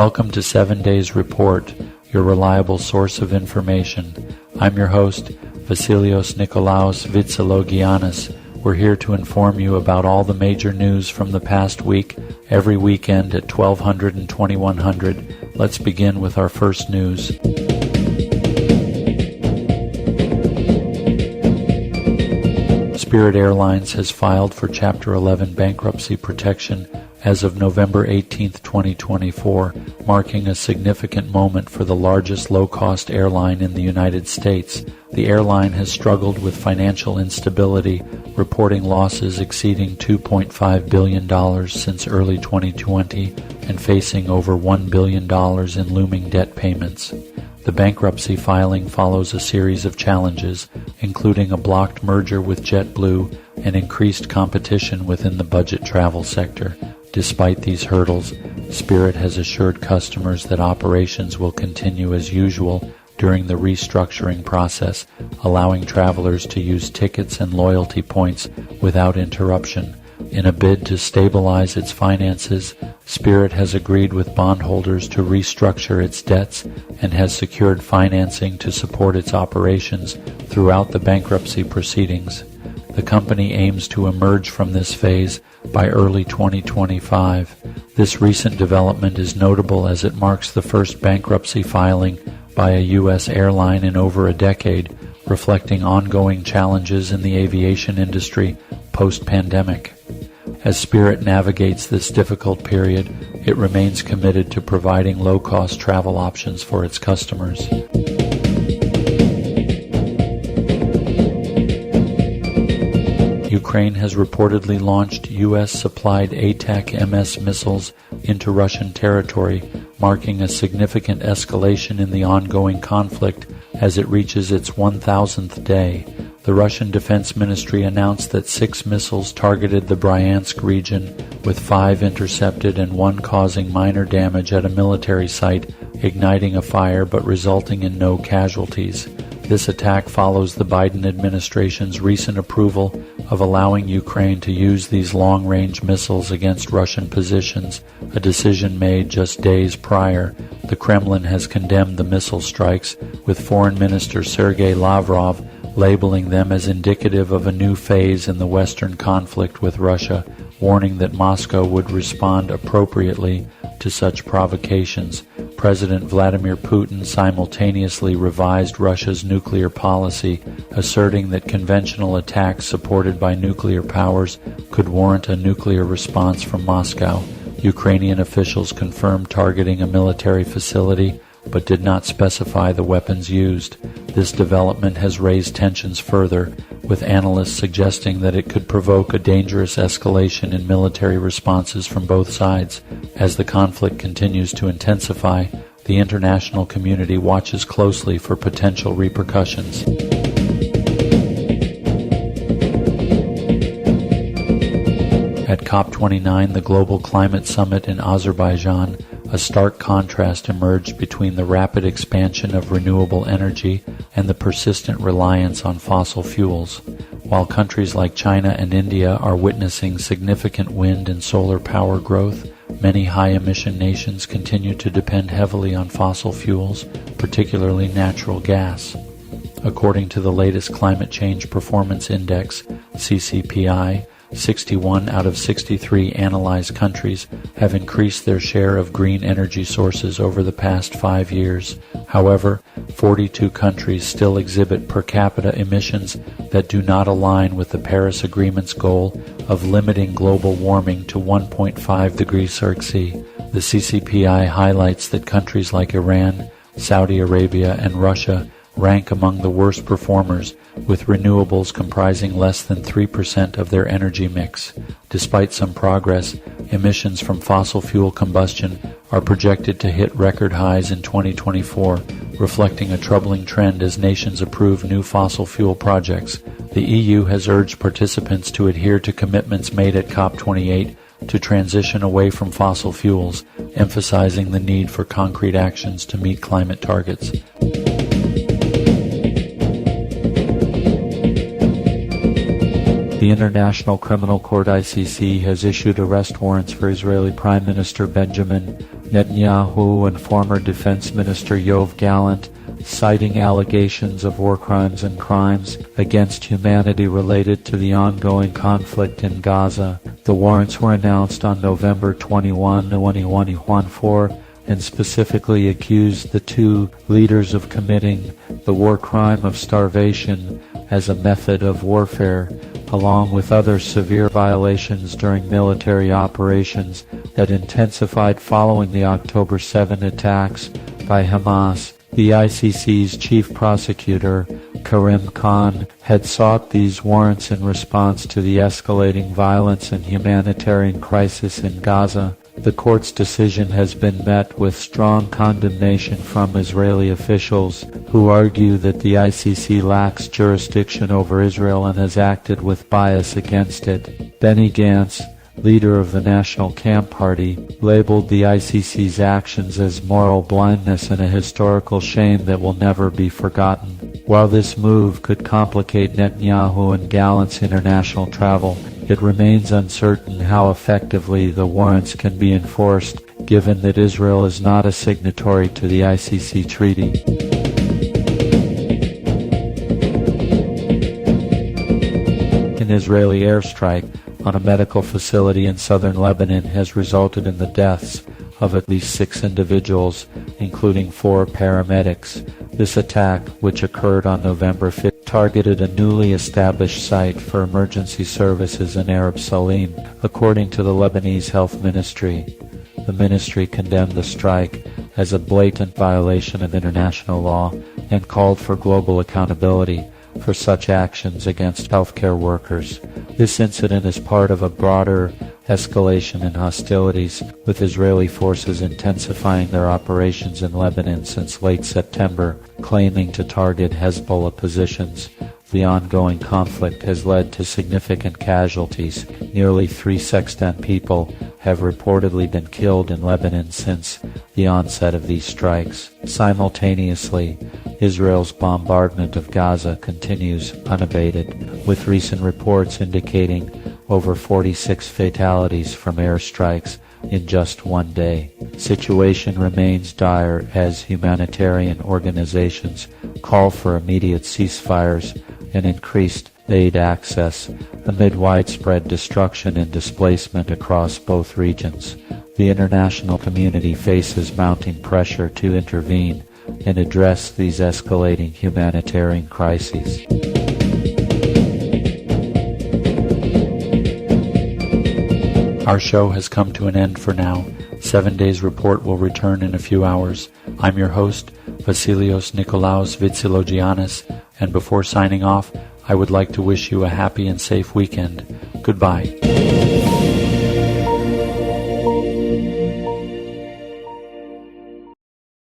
Welcome to 7 Days Report, your reliable source of information. I'm your host, Vasilios Nikolaos Vitsalogiannis. We're here to inform you about all the major news from the past week, every weekend at 1200 and 2100. Let's begin with our first news. Spirit Airlines has filed for Chapter 11 bankruptcy protection as of November 18, 2024, marking a significant moment for the largest low-cost airline in the United States. The airline has struggled with financial instability, reporting losses exceeding $2.5 billion since early 2020 and facing over $1 billion in looming debt payments. The bankruptcy filing follows a series of challenges, including a blocked merger with JetBlue and increased competition within the budget travel sector. Despite these hurdles, Spirit has assured customers that operations will continue as usual during the restructuring process, allowing travelers to use tickets and loyalty points without interruption. In a bid to stabilize its finances, Spirit has agreed with bondholders to restructure its debts and has secured financing to support its operations throughout the bankruptcy proceedings. The company aims to emerge from this phase by early 2025. This recent development is notable as it marks the first bankruptcy filing by a U.S. airline in over a decade, reflecting ongoing challenges in the aviation industry post-pandemic. As Spirit navigates this difficult period, it remains committed to providing low-cost travel options for its customers. Ukraine has reportedly launched U.S.-supplied ATACMS missiles into Russian territory, marking a significant escalation in the ongoing conflict as it reaches its 1,000th day. The Russian Defense Ministry announced that 6 missiles targeted the Bryansk region, with 5 intercepted and 1 causing minor damage at a military site, igniting a fire but resulting in no casualties. This attack follows the Biden administration's recent approval of allowing Ukraine to use these long-range missiles against Russian positions, a decision made just days prior. The Kremlin has condemned the missile strikes, with Foreign Minister Sergei Lavrov labeling them as indicative of a new phase in the Western conflict with Russia, warning that Moscow would respond appropriately to such provocations. President Vladimir Putin simultaneously revised Russia's nuclear policy, asserting that conventional attacks supported by nuclear powers could warrant a nuclear response from Moscow. Ukrainian officials confirmed targeting a military facility, but did not specify the weapons used. This development has raised tensions further, with analysts suggesting that it could provoke a dangerous escalation in military responses from both sides. As the conflict continues to intensify, the international community watches closely for potential repercussions. At COP29, the Global Climate Summit in Azerbaijan, a stark contrast emerged between the rapid expansion of renewable energy and the persistent reliance on fossil fuels. While countries like China and India are witnessing significant wind and solar power growth, many high-emission nations continue to depend heavily on fossil fuels, particularly natural gas. According to the latest Climate Change Performance Index, CCPI, 61 out of 63 analyzed countries have increased their share of green energy sources over the past 5 years. However, 42 countries still exhibit per capita emissions that do not align with the Paris Agreement's goal of limiting global warming to 1.5 degrees Celsius. The CCPI highlights that countries like Iran, Saudi Arabia, and Russia rank among the worst performers, with renewables comprising less than 3% of their energy mix. Despite some progress, emissions from fossil fuel combustion are projected to hit record highs in 2024, reflecting a troubling trend as nations approve new fossil fuel projects. The EU has urged participants to adhere to commitments made at COP28 to transition away from fossil fuels, emphasizing the need for concrete actions to meet climate targets. The International Criminal Court ICC has issued arrest warrants for Israeli Prime Minister Benjamin Netanyahu and former Defense Minister Yoav Gallant, citing allegations of war crimes and crimes against humanity related to the ongoing conflict in Gaza. The warrants were announced on November 21, 2014, and specifically accused the two leaders of committing the war crime of starvation as a method of warfare, along with other severe violations during military operations that intensified following the October 7 attacks by Hamas. The ICC's chief prosecutor, Karim Khan, had sought these warrants in response to the escalating violence and humanitarian crisis in Gaza. The court's decision has been met with strong condemnation from Israeli officials, who argue that the ICC lacks jurisdiction over Israel and has acted with bias against it. Benny Gantz, leader of the National Camp Party, labeled the ICC's actions as moral blindness and a historical shame that will never be forgotten. While this move could complicate Netanyahu and Gallant's international travel, it remains uncertain how effectively the warrants can be enforced, given that Israel is not a signatory to the ICC treaty. An Israeli airstrike on a medical facility in southern Lebanon has resulted in the deaths of at least 6 individuals, including 4 paramedics. This attack, which occurred on November 5th, targeted a newly established site for emergency services in Arab Salim, according to the Lebanese Health Ministry. The ministry condemned the strike as a blatant violation of international law and called for global accountability for such actions against healthcare workers. This incident is part of a broader escalation in hostilities, with Israeli forces intensifying their operations in Lebanon since late September, claiming to target Hezbollah positions. The ongoing conflict has led to significant casualties. Nearly 3 sextant people have reportedly been killed in Lebanon since the onset of these strikes. Simultaneously, Israel's bombardment of Gaza continues unabated, with recent reports indicating over 46 fatalities from airstrikes in just one day. The situation remains dire as humanitarian organizations call for immediate ceasefires and increased aid access amid widespread destruction and displacement across both regions. The international community faces mounting pressure to intervene and address these escalating humanitarian crises. Our show has come to an end for now. 7 Days Report will return in a few hours. I'm your host, Vasilios Nikolaos Vitsilogiannis, and before signing off, I would like to wish you a happy and safe weekend. Goodbye.